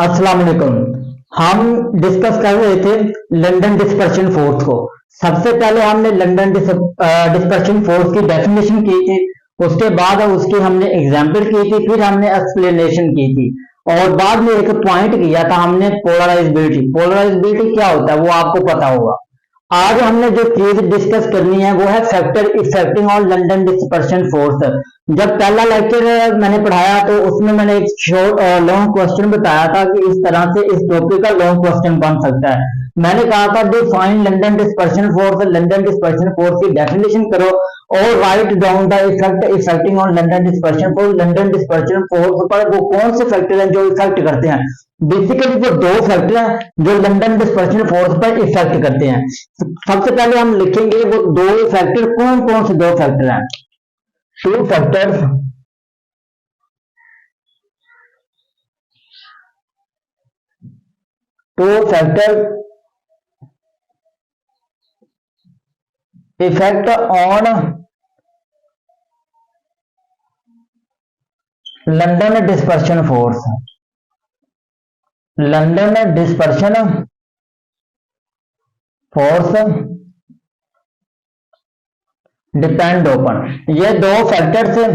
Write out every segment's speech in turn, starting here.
अस्सलाम वालेकुम। हम डिस्कस कर रहे थे लंदन डिस्पर्शन फोर्स को। सबसे पहले हमने लंदन डिस्पर्शन फोर्स की डेफिनेशन की थी, उसके बाद उसकी हमने एग्जाम्पल की थी, फिर हमने एक्सप्लेनेशन की थी और बाद में एक पॉइंट किया था हमने पोलराइजेबिलिटी। पोलराइजेबिलिटी क्या होता है वो आपको पता होगा। आज हमने जो चीज डिस्कस करनी है वो है factor affecting on London dispersion force. जब पहला लेक्चर मैंने पढ़ाया तो उसमें मैंने एक शॉर्ट लॉन्ग क्वेश्चन बताया था कि इस तरह से इस टॉपिक का लॉन्ग क्वेश्चन बन सकता है। मैंने कहा था define London dispersion force, London dispersion force की डेफिनेशन करो और write down the effect affecting on London dispersion force. London dispersion force पर वो कौन से फैक्टर हैं जो इफेक्ट करते हैं। बेसिकली वो दो फैक्टर हैं जो लंदन डिस्पर्शन फोर्स पर इफेक्ट करते हैं। सबसे पहले हम लिखेंगे वो दो फैक्टर कौन कौन से दो फैक्टर हैं। Two factors effect on London dispersion force. London dispersion force depend open, ये दो फैक्टर से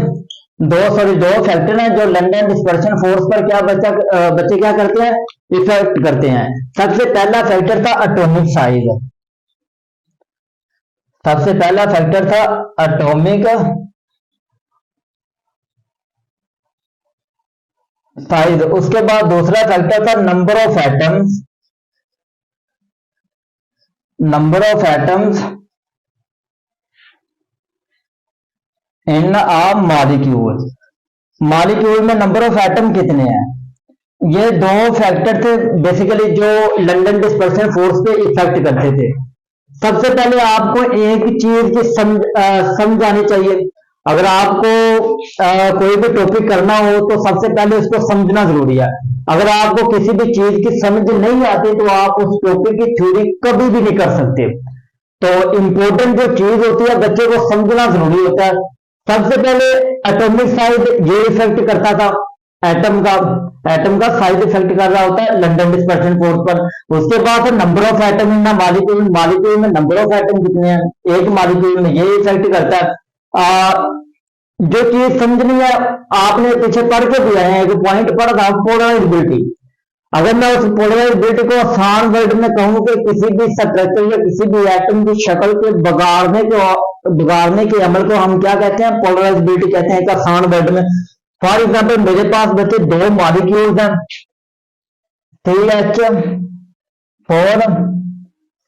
दो फैक्टर हैं जो लंदन डिस्पर्शन फोर्स पर क्या बच्चे क्या करते हैं, इफेक्ट करते हैं। सबसे पहला फैक्टर था एटॉमिक साइज। सबसे पहला फैक्टर था एटॉमिक साइज। उसके बाद दूसरा फैक्टर था number of atoms. In a molecule. Molecule में नंबर ऑफ एटम कितने हैं। ये दो फैक्टर थे बेसिकली जो लंदन डिस्पर्शन फोर्स पे इफेक्ट करते थे। सबसे पहले आपको एक चीज की समझ आनी चाहिए। अगर आपको कोई भी टॉपिक करना हो तो सबसे पहले उसको समझना जरूरी है। अगर आपको किसी भी चीज की समझ नहीं आती तो आप उस टॉपिक की थ्योरी कभी भी नहीं कर सकते। तो इंपॉर्टेंट जो चीज होती है बच्चे को समझना जरूरी होता है। सबसे पहले एटॉमिक साइज ये इफेक्ट करता था, एटम का साइज इफेक्ट कर रहा होता है लंदन डिस्पर्शन फोर्स पर। उसके बाद number of atom in molecule में नंबर ऑफ एटम कितने हैं एक मॉलिक्यूल में, ये इफेक्ट करता है। जो चीज समझनी है आपने पीछे पढ़ के दिया है, एक पॉइंट पढ़ा था पोलराइजेबिलिटी। अगर मैं उस पोलराइजेबिलिटी को आसान वर्ड में कहूं कि किसी भी स्ट्रक्चर या किसी भी एटम की शक्ल के बिगाड़ने के अमल को हम क्या कहते हैं, पोलराइजेबिलिटी कहते हैं एक आसान वर्ड में। फॉर एग्जाम्पल मेरे पास बच्चे दो मॉलिक्यूल्स हैं CH4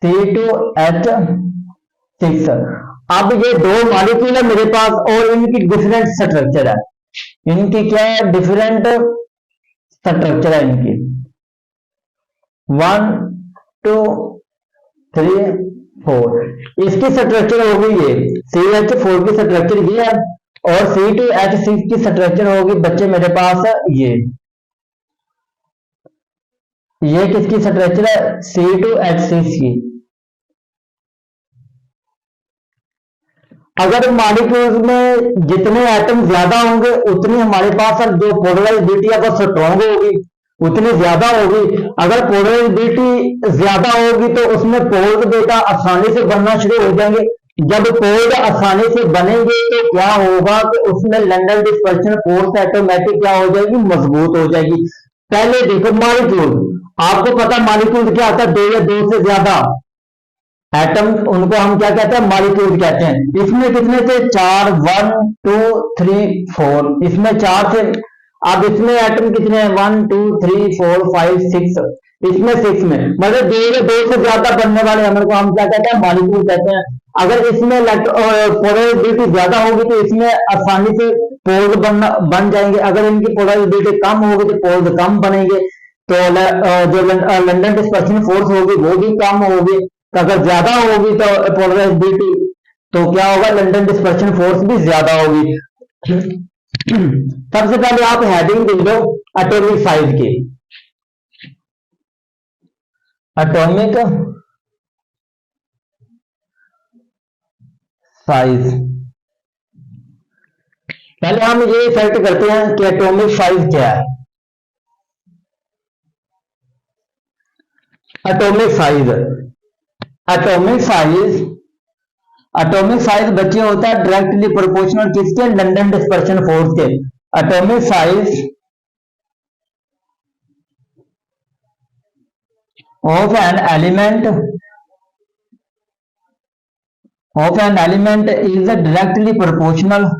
C2H6। अब ये दो मॉलिक्यूल है मेरे पास और इनकी डिफरेंट स्ट्रक्चर है। इनकी क्या है, डिफरेंट स्ट्रक्चर है इनकी 1 2 3 4। इसकी स्ट्रक्चर होगी ये CH4 की स्ट्रक्चर ये है और C2H6 की स्ट्रक्चर होगी बच्चे मेरे पास ये किसकी स्ट्रक्चर है, C2H6 की। अगर मॉलिक्यूल्स में जितने एटम ज्यादा होंगे उतनी हमारे पास जो पोलराइजेबिलिटी है वो स्ट्रॉन्ग होगी, उतनी ज्यादा होगी। अगर पोलराइजेबिलिटी ज्यादा होगी तो उसमें पोल्स बेटा आसानी से बनना शुरू हो जाएंगे। जब पोल्स आसानी से बनेंगे तो क्या होगा कि उसमें लंदन डिस्पर्शन फोर्स ऑटोमेटिक क्या हो जाएगी, मजबूत हो जाएगी। पहले देखो मॉलिक्यूल, आपको पता मॉलिक्यूल क्या होता है, दो या दो से ज्यादा एटम, उनको हम क्या कहते हैं, मॉलिक्यूल कहते हैं। इसमें कितने थे, 4 1 2 3 4, इसमें 4 थे। अब इसमें एटम कितने हैं, 1 2 3 4 5 6, इसमें 6 में मतलब दो या दो से ज्यादा बनने वाले अमल को हम क्या कहते हैं, मॉलिक्यूल कहते हैं। अगर इसमें पोलराइजेबिलिटी ज्यादा होगी तो इसमें आसानी से पोल्स बन जाएंगे। अगर इनकी पोलराइजेबिलिटी कम होगी तो पोल्स कम बनेंगे। तो जो लंदन डिस्पर्शन फोर्स होगी वो भी कम होगी। तो अगर ज्यादा होगी तो पोलराइजेबिलिटी तो क्या होगा, लंदन डिस्पर्शन फोर्स भी ज्यादा होगी। सबसे पहले आप हेडिंग दे दो एटॉमिक साइज की। एटॉमिक साइज, पहले हम ये इफेक्ट करते हैं कि एटॉमिक साइज क्या है। Atomic size, atomic size, atomic size बच्चे होता है डायरेक्टली प्रोपोर्शनल किसके, लंदन डिस्पर्शन फोर्स के। Atomic size of an element, of an element is directly proportional,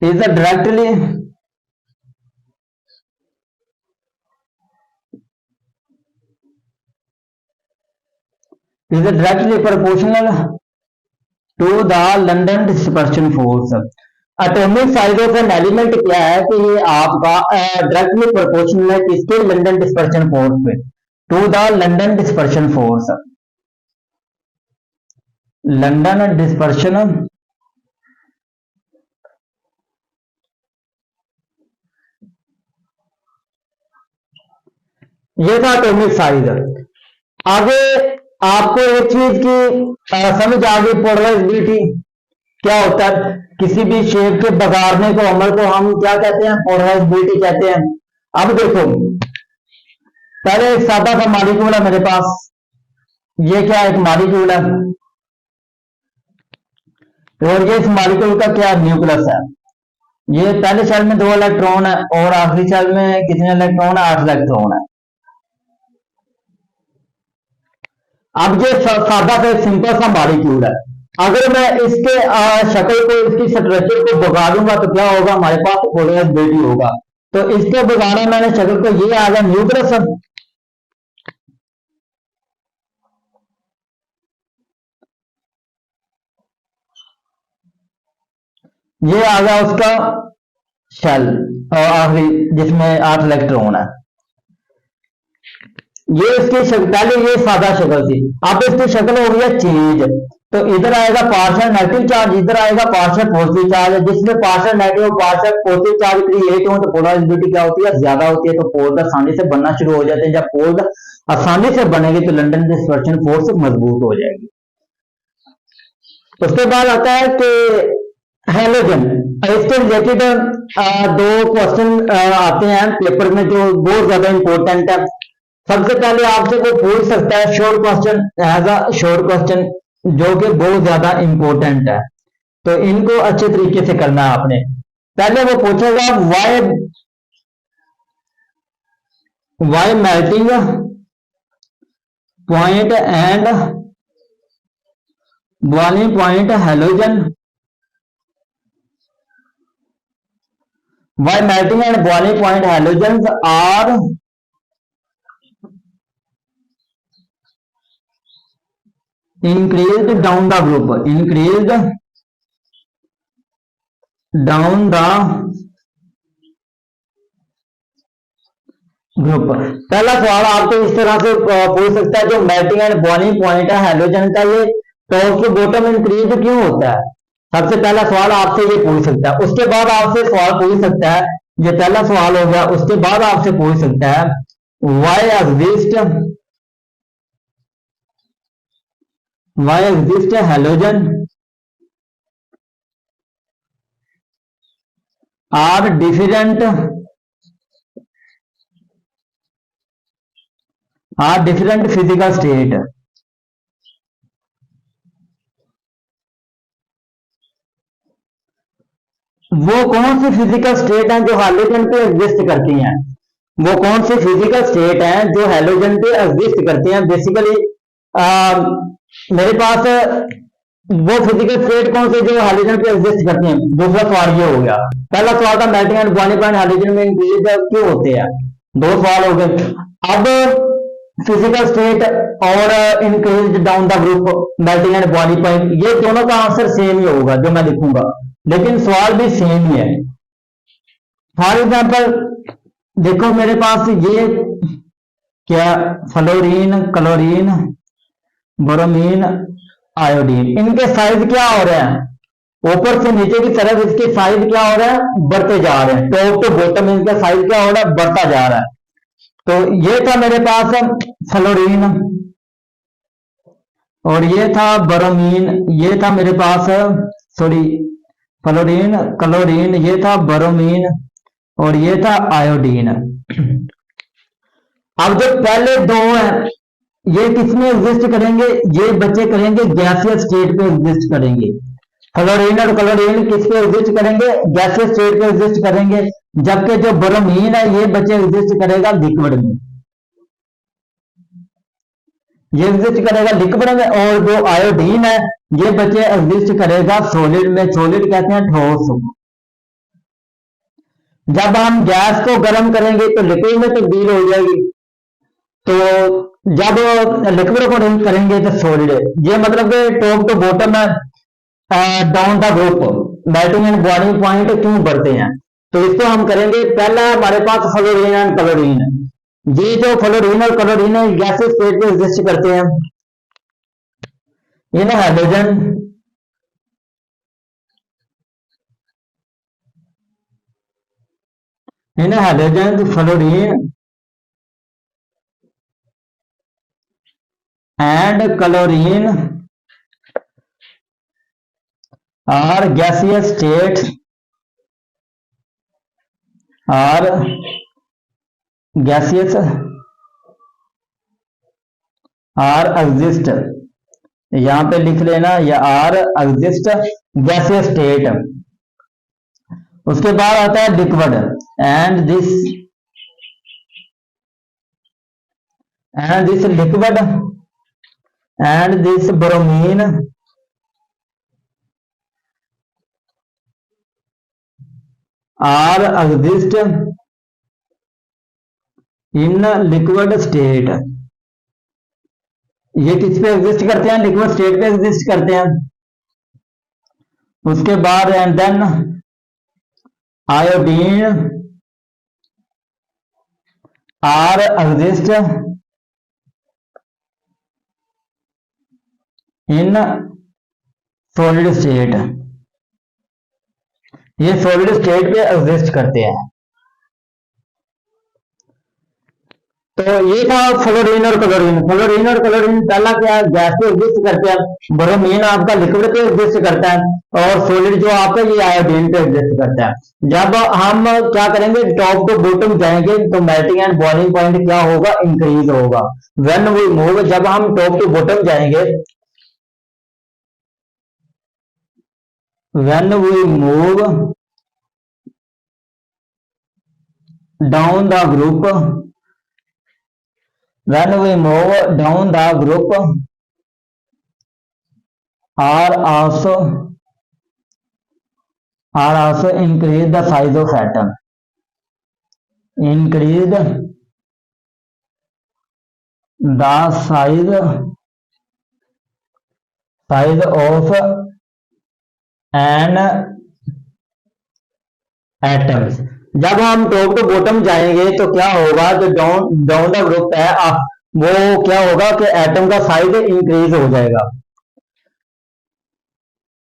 is directly is directly proportional to the London dispersion force। Atomic size of an element क्या है कि ये आपका directly proportional है किसके, London dispersion force पे, to the London dispersion force, London dispersion, ये था एटॉमिक साइज। आगे आपको एक चीज की समझ आ गई, पोलराइजेबिलिटी क्या होता है, किसी भी शेप के बगाड़ने को अमल को हम क्या कहते हैं, पोलराइजेबिलिटी कहते हैं। अब देखो पहले एक सादा सा मॉलिक्यूल है मेरे पास, ये क्या एक मॉलिक्यूल है, और ये इस मॉलिक्यूल का क्या न्यूक्लियस है। ये पहले शेल में 2 इलेक्ट्रॉन है और आखिरी शेल में कितने इलेक्ट्रॉन है, 8 इलेक्ट्रॉन है। अब ये सादा सा सिंपल सा मॉलिक्यूल है, अगर मैं इसके शक्ल को, इसकी स्ट्रक्चर को बगा दूंगा तो क्या होगा, हमारे पास पोलराइजेबिलिटी होगा। तो इसको बगाना मैंने शक्ल को, ये आ गया न्यूक्लियस, ये आ गया उसका शेल और आखिरी जिसमें 8 इलेक्ट्रॉन है। ये इसकी शक्ल, पहले ये सादा शक्ल थी, अब इसकी शक्ल हो गया चेंज। तो इधर आएगा पार्शियल नेगेटिव चार्ज, इधर आएगा पार्शियल पॉजिटिव चार्ज, जिसमें पार्शियल नेगेटिव और पार्शियल पॉजिटिव चार्ज क्रिएट हो तो पोलराइजेबिलिटी क्या होती है, ज्यादा होती है। तो पोल आसानी से बनना शुरू हो जाते हैं, जब पोल आसानी से बनेगी तो लंदन डिस्पर्शन फोर्स मजबूत हो जाएगी। उसके बाद आता है कि हैलोजन, इसके रिलेटेड 2 क्वेश्चन आते हैं पेपर में जो बहुत ज्यादा इंपॉर्टेंट है। सबसे पहले आपसे कोई पूछ सकता है short question, as a short question जो कि बहुत ज्यादा इंपॉर्टेंट है, तो इनको अच्छे तरीके से करना है आपने। पहले वो पूछेगा why melting point and boiling point halogen, why melting and boiling point halogen are increased down the group, increased down the group। पहला सवाल आपको इस तरह से पूछ सकता है, जो मेल्टिंग एंड बॉइलिंग पॉइंट है हैलोजन का, ये टॉप टू बॉटम इंक्रीज क्यों होता है, सबसे पहला सवाल आपसे ये पूछ सकता है। उसके बाद आपसे सवाल पूछ सकता है, ये पहला सवाल हो गया, उसके बाद आपसे पूछ सकता है why exist halogen are different physical state। वो कौन सी फिजिकल स्टेट हैं जो हैलोजन पे एग्जिस्ट करती हैं, वो कौन सी फिजिकल स्टेट हैं जो हैलोजन पे एग्जिस्ट करती हैं। बेसिकली मेरे पास वो फिजिकल स्टेट कौन से जो हैलोजन पे एग्जिस्ट करती हैं। दूसरा सवाल ये हो गया, पहला सवाल था melting and boiling point halogen में इंक्रीज क्यों होते हैं, 2 सवाल हो गए। अब फिजिकल स्टेट और increase down the group melting and boiling point, ये दोनों का आंसर सेम ही होगा जो मैं लिखूंगा, लेकिन सवाल भी सेम ही है। फॉर एग्जाम्पल देखो मेरे पास ये क्या, फ्लोरीन, क्लोरीन, ब्रोमीन, आयोडीन, इनके साइज क्या हो रहे हैं, ऊपर से नीचे की तरफ इसके साइज क्या हो रहा है, बढ़ते जा रहे हैं। टॉप टू बॉटम इनका साइज क्या हो रहा है, बढ़ता जा रहा है। तो ये था मेरे पास फ्लोरीन और ये था ब्रोमीन, ये था मेरे पास सॉरी फ्लोरीन, क्लोरीन, ये था ब्रोमीन, और ये था आयोडीन। अब जो पहले दो हैं ये किसमें एग्जिस्ट करेंगे, ये बच्चे करेंगे गैसियस स्टेट पे एग्जिस्ट करेंगे। फ्लोरीन और क्लोरीन किस पे एग्जिस्ट करेंगे, गैसियस स्टेट पे एग्जिस्ट करेंगे। जबकि जो ब्रोमीन है ये बच्चे एग्जिस्ट करेगा लिक्विड में, ये एग्जिस्ट करेगा लिक्विड में। और जो आयोडीन है ये बच्चे एग्जिस्ट करेगा सॉलिड में, सॉलिड कहते हैं ठोस। जब हम गैस को गर्म करेंगे तो लिक्विड में तब्दील हो जाएगी, तो जब लिक्विड को करेंगे तो सॉलिड। ये मतलब कि टॉप टू बॉटम है, down the group melting and boiling point क्यों बढ़ते हैं। तो इसको हम करेंगे, पहला हमारे पास फ्लोरीन एंड क्लोरीन है। ये जो फ्लोरीन और क्लोरीन है गैसेस स्टेट में एग्जिस्ट करते हैं। In hydrogen fluorine and chlorine are gaseous state are gaseous are exist, यहां पे लिख लेना या आर एग्जिस्ट गैसियस स्टेट। उसके बाद आता है liquid and this liquid and this bromine are exist in liquid state. ये किस पे एग्जिस्ट करते हैं, लिक्विड स्टेट पे एग्जिस्ट करते हैं। उसके बाद and then iodine are exist in solid state, ये सॉलिड स्टेट पे एग्जिस्ट करते हैं। तो ये था फ्लोरीन और क्लोरीन। फ्लोरीन और क्लोरीन पहला क्या है, गैस पे एग्जिस्ट करते हैं। ब्रोमीन आपका लिक्विड पे एग्जिस्ट करता है और सॉलिड जो आपका ये आयोडीन पे एग्जिस्ट करता है। जब हम क्या करेंगे, टॉप टू बॉटम जाएंगे तो मेल्टिंग एंड बॉइलिंग पॉइंट क्या होगा, इंक्रीज होगा। व्हेन वी मूव, जब हम टॉप टू बॉटम जाएंगे, when we move down the group, when we move down the group are also increase the size of atom, increase the size of an atoms। जब हम top to bottom जाएंगे तो क्या होगा, जो down down the group है वो क्या होगा कि एटम का साइज इंक्रीज हो जाएगा।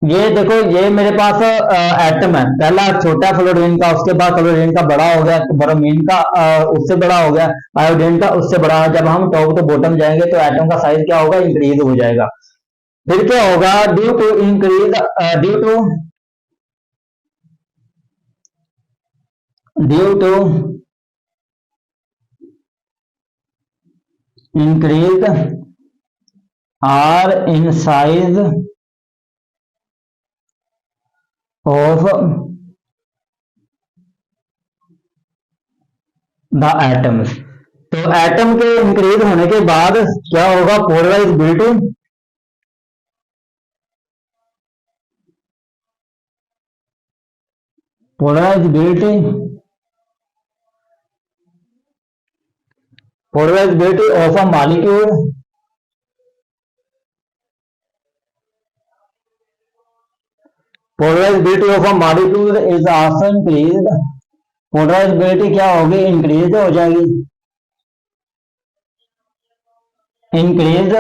ये देखो, ये मेरे पास एटम है, पहला छोटा फ्लोरीन का, उसके बाद क्लोरीन का बड़ा हो गया, ब्रोमीन का उससे बड़ा हो गया, आयोडीन का उससे बड़ा। जब हम टॉप टू बॉटम जाएंगे तो एटम का साइज क्या होगा, इंक्रीज हो जाएगा। फिर क्या होगा, due to increase due to increase or in size of the atoms। तो एटम के इंक्रीज होने के बाद क्या होगा, polarizability of a molecule is also increased। Polarizability क्या होगी, इंक्रीज हो जाएगी। Increase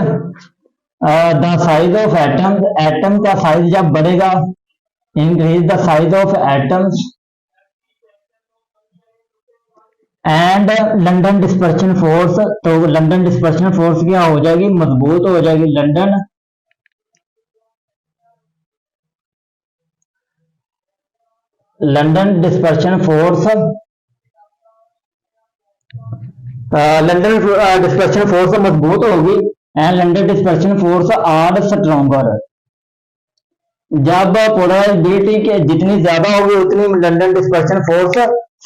the size of atoms, atom का साइज जब बढ़ेगा, increase the size of atoms and London dispersion force. तो लंडन डिस्पर्शन फोर्स क्या हो जाएगी, मजबूत हो जाएगी। London dispersion force London dispersion force मजबूत होगी and London dispersion force are stronger. जब पोलराइजेबिलिटी के जितनी ज्यादा होगी उतनी लंडन डिस्पर्शन फोर्स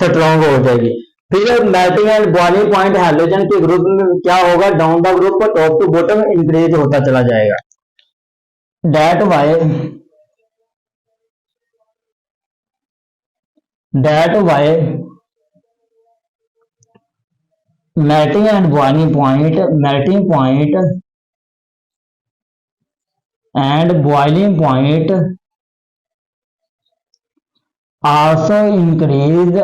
स्ट्रॉन्ग हो जाएगी। फिर melting and boiling point halogen के ग्रुप में क्या होगा, down the group top to bottom increase होता चला जाएगा। That why melting and boiling point and boiling point also increased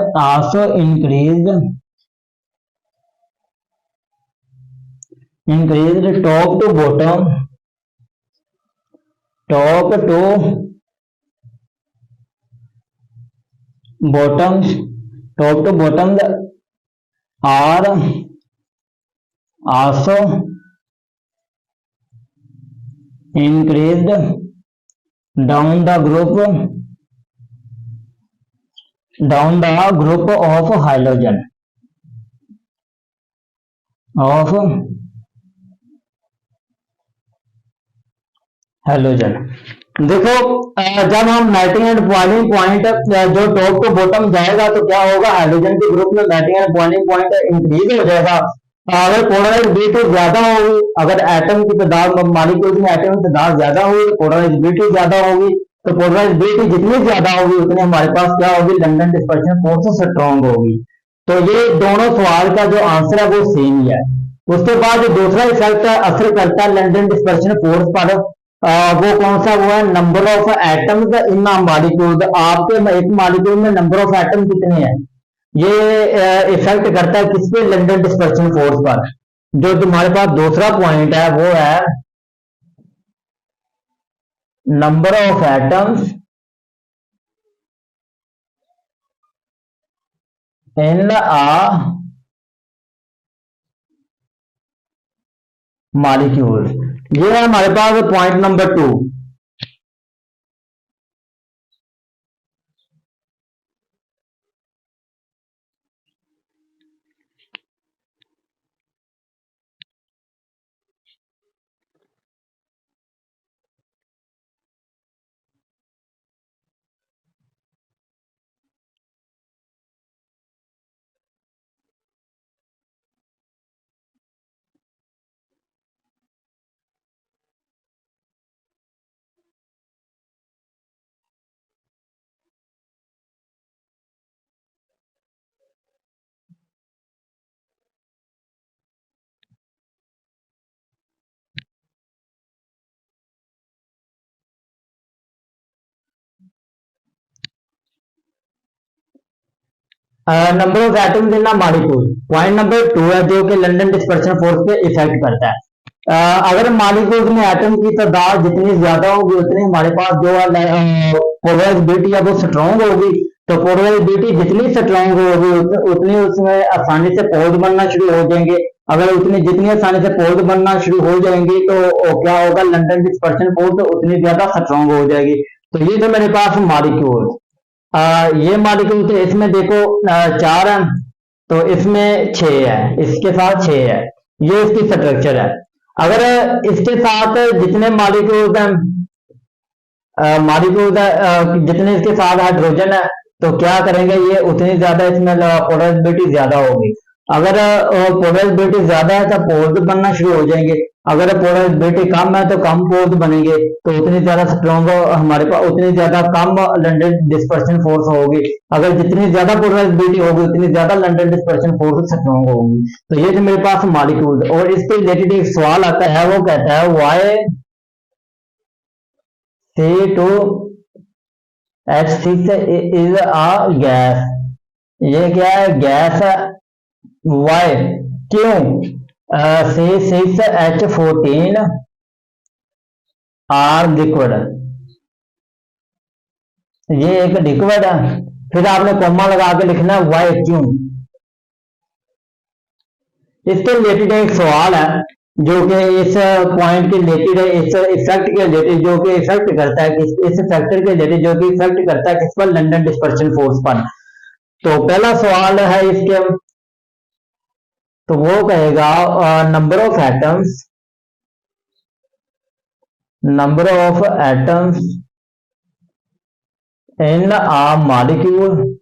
top to bottom are also increased down the group of halogen देखो जब हम मेल्टिंग एंड बॉइलिंग पॉइंट जो top to bottom जाएगा तो क्या होगा, हाइड्रोजन के ग्रुप में melting and boiling point increase हो जाएगा। अगर पोलराइजेबिलिटी ज्यादा होगी, अगर एटम की तादाद मॉलिक्यूल्स में एटम की तादाद ज्यादा होगी तो पोलराइजेबिलिटी ज्यादा होगी। तो पोलराइजेबिलिटी जितनी ज्यादा होगी उतनी हमारे पास क्या होगी, लंडन डिस्पर्शन फोर्स स्ट्रॉन्ग होगी। तो ये दोनों सवाल का जो आंसर है वो सेम ही है। उसके बाद दूसरा इफेक्ट असर करता है लंडन डिस्पर्शन फोर्स पर, वो कौन सा, वो है number of atoms in molecule. आपके एक मॉलिक्यूल में नंबर ऑफ एटम कितने हैं, ये इफेक्ट करता है किस पे, लंडन डिस्पर्शन फोर्स पर। जो तुम्हारे पास दूसरा पॉइंट है वो है number of atoms in a molecule. ये है हमारे पास point number 2। Number of atoms in molecule point number 2 है, जो कि लंडन डिस्पर्शन फोर्स पे इफेक्ट करता है। अगर मॉलिक्यूल्स में एटम की तादाद जितनी ज्यादा होगी उतनी हमारे पास जो पोलराइजेबिलिटी है वो स्ट्रॉन्ग होगी। तो पोलराइजेबिलिटी जितनी स्ट्रॉन्ग होगी उतनी उसमें आसानी से पोल्स बनना शुरू हो जाएंगे। अगर उतनी जितनी आसानी से पोल्स बनना शुरू हो जाएंगी तो क्या होगा, लंडन डिस्पर्शन फोर्स उतनी ज्यादा स्ट्रॉन्ग हो जाएगी। तो ये तो मेरे पास मॉलिक्यूल, ये मॉलिक्यूल तो इसमें देखो 4 है, तो इसमें 6 है, इसके साथ 6 है, ये इसकी स्ट्रक्चर है। अगर इसके साथ जितने मॉलिक्यूल्स हैं जितने इसके साथ हाइड्रोजन है तो क्या करेंगे, ये उतनी ज्यादा इसमें पोलराइजेबिलिटी ज्यादा होगी। अगर पोलराइजेबिलिटी ज्यादा है तो पोल्स बनना शुरू हो जाएंगे, अगर पोलराइजेबिलिटी कम है तो कम पोल्स बनेंगे। तो उतनी ज्यादा स्ट्रॉन्ग हमारे पास, उतनी ज्यादा कम लंडन डिस्पर्शन फोर्स होगी। अगर जितनी ज्यादा पोलराइजेबिलिटी होगी उतनी ज्यादा लंडन डिस्पर्शन फोर्स स्ट्रॉन्ग होगी। तो ये जो मेरे पास मॉलिक्यूल, और इसके रिलेटेड एक सवाल आता है, वो कहता है Y C2H6 is a gas. ये क्या है, गैस है। वाई, क्यों, C6H14 आर लिक्विड, ये एक लिक्विड है। फिर आपने कॉमा लगा के लिखना है वाई, क्यों। इसके रिलेटेड एक सवाल है जो कि इस पॉइंट के रिलेटेड है, इस इफेक्ट के रिलेटेड, जो कि इफेक्ट करता है इस फैक्टर के रिलेटेड जो कि इफेक्ट करता है किस पर, लंडन डिस्पर्शन फोर्स पर। तो पहला सवाल है इसके, तो वो कहेगा number of atoms in a molecule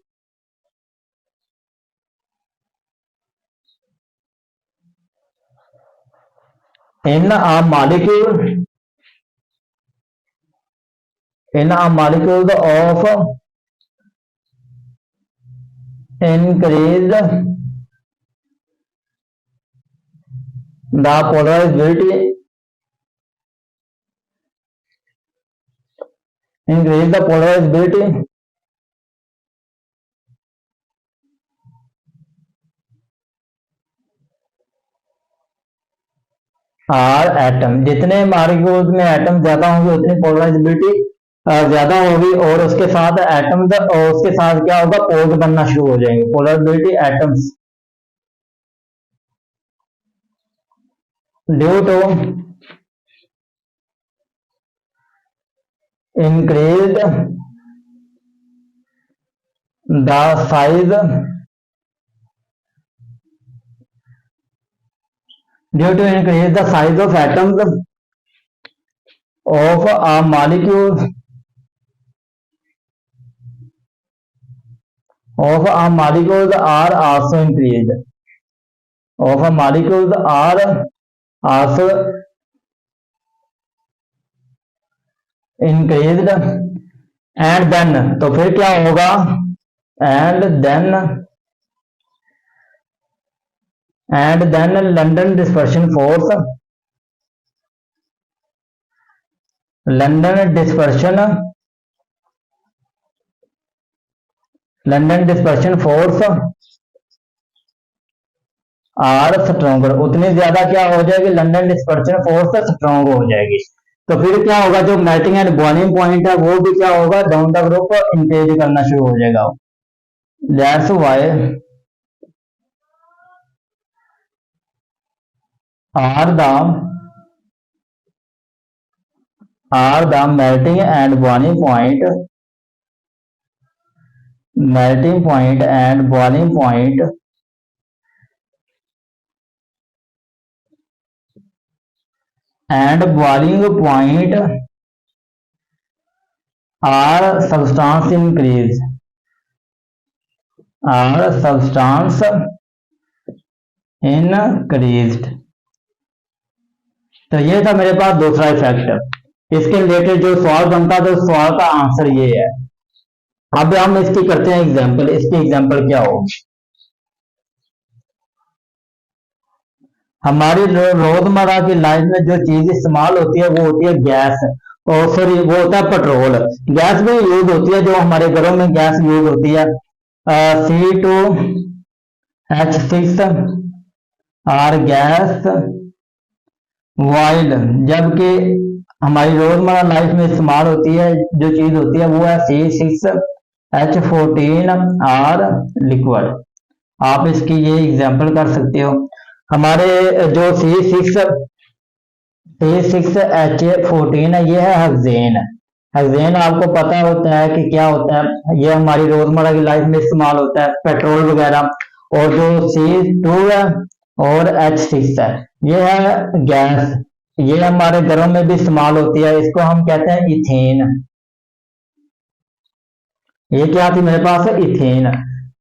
in a molecule of increase the polarizability are atom, जितने मॉलिक्यूल्स में एटम ज्यादा होंगे उतनी पोलराइजेबिलिटी ज्यादा होगी, और उसके साथ एटम और उसके साथ क्या होगा, पोल्स बनना शुरू हो जाएंगे, polarizability atoms due to increased the size of atoms of a molecule are also increased and then, तो फिर क्या होगा, and then London dispersion force are stronger, उतनी ज्यादा क्या हो जाएगी, लंदन डिस्पर्शन फोर्स स्ट्रॉन्ग हो जाएगी। तो फिर क्या होगा, जो मेल्टिंग एंड बॉइलिंग पॉइंट है वो भी क्या होगा, डाउन द ग्रुप इंक्रीज करना शुरू हो जाएगा। That's why are the melting and boiling point are substance increased तो ये था मेरे पास दूसरा इफेक्ट। इसके रिलेटेड जो सवाल बनता है तो सवाल का आंसर ये है। अब हम इसकी करते हैं एग्जांपल। इसकी एग्जांपल क्या होगी, हमारी रोजमर्रा की लाइफ में जो चीज इस्तेमाल होती है वो होती है गैस, और सॉरी वो होता है पेट्रोल। गैस भी यूज होती है, जो हमारे घरों में गैस यूज होती है C2H6 और गैस वाइल, जबकि हमारी रोजमर्रा लाइफ में इस्तेमाल होती है जो चीज होती है वो है C6H14 और लिक्विड। आप इसकी ये एग्जांपल कर सकते हो। हमारे जो C6H14 है ये है हेक्सेन। हेक्सेन आपको पता होता है कि क्या होता है, ये हमारी रोजमर्रा की लाइफ में इस्तेमाल होता है पेट्रोल वगैरह। और जो C2 है और H6 है ये है गैस, ये हमारे घरों में भी इस्तेमाल होती है, इसको हम कहते हैं इथेन। ये क्या थी मेरे पास, इथेन।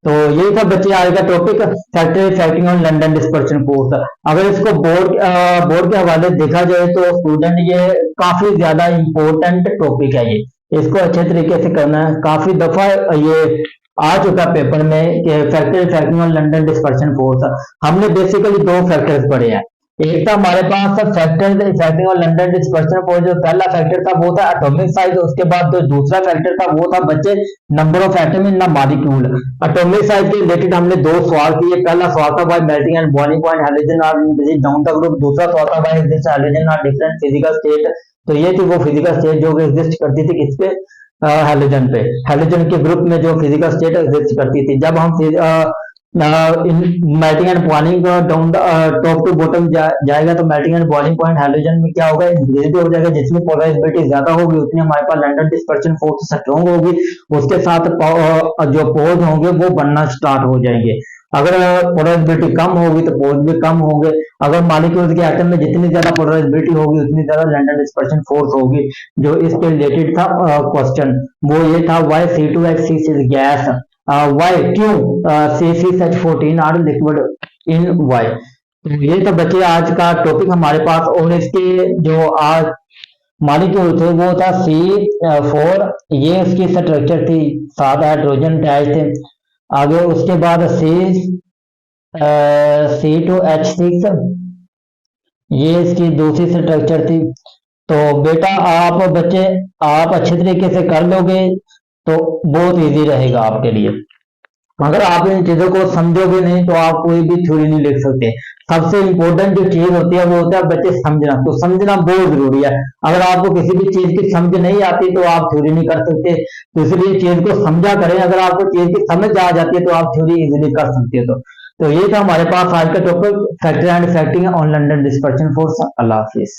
तो ये था बच्चे आज का topic, factor affecting on London dispersion force. अगर इसको बोर्ड के हवाले देखा जाए तो स्टूडेंट ये काफी ज्यादा इंपॉर्टेंट टॉपिक है। ये इसको अच्छे तरीके से करना है। काफी दफा ये आ चुका पेपर में कि factor affecting on London dispersion force. हमने बेसिकली दो फैक्टर्स पढ़े हैं। एक था हमारे पास factor affecting on London dispersion force, जो पहला फैक्टर था वो था एटॉमिक साइज। उसके बाद जो दूसरा फैक्टर था वो था बच्चे number of atom in the molecule. Atomic size के रिलेटेड हमने दो सवाल किए। पहला सवाल था by melting and boiling point hydrogen are down the group. दूसरा सवाल था by exist hydrogen are different physical state. तो ये थी वो फिजिकल स्टेट जो एग्जिस्ट करती थी किस पे, हाइड्रोजन पे। हाइड्रोजन के ग्रुप में जो फिजिकल स्टेट एग्जिस्ट करती थी। जब हम melting and boiling down top to bottom जाएगा तो melting and boiling point hydrogen में क्या होगा, इंक्रीज हो जाएगा। जितनी पोलराइजेबिलिटी ज्यादा होगी उतनी हमारे पास लंदन डिस्पर्शन फोर्स स्ट्रॉन्ग होगी। उसके साथ जो पोल्स होंगे वो बनना स्टार्ट हो जाएंगे। अगर पोलराइजेबिलिटी कम होगी तो पोल्स भी कम होंगे। अगर मॉलिक्यूल्स के एटम में जितनी ज्यादा पोलराइजेबिलिटी होगी उतनी ज्यादा लंडन डिस्पर्शन फोर्स होगी। जो इसके रिलेटेड था क्वेश्चन, वो ये था why C2H6 is gas, why क्यों C6H14 are liquid in why. तो ये तो बच्चे आज का टॉपिक हमारे पास। और इसके जो आज मॉलिक्यूल थे वो था C4, ये उसकी स्ट्रक्चर थी, 7 हाइड्रोजन अटैच थे। आगे उसके बाद C2H6, ये इसकी दूसरी स्ट्रक्चर थी। तो बेटा आप बच्चे आप अच्छे तरीके से कर लोगे तो बहुत इजी रहेगा आपके लिए। अगर आप इन चीजों को समझोगे नहीं तो आप कोई भी थ्योरी नहीं लिख सकते। सबसे इंपॉर्टेंट जो चीज होती है वो होता है बच्चे समझना। तो समझना बहुत जरूरी है। अगर आपको किसी भी चीज की समझ नहीं आती तो आप थ्योरी नहीं कर सकते। तो इसलिए चीज को समझा करें। अगर आपको चीज की समझ आ जाती है तो आप थ्योरी इजीली कर सकते हो। तो ये था हमारे पास आज का topic, factor and affecting on London dispersion force. Allah Hafiz.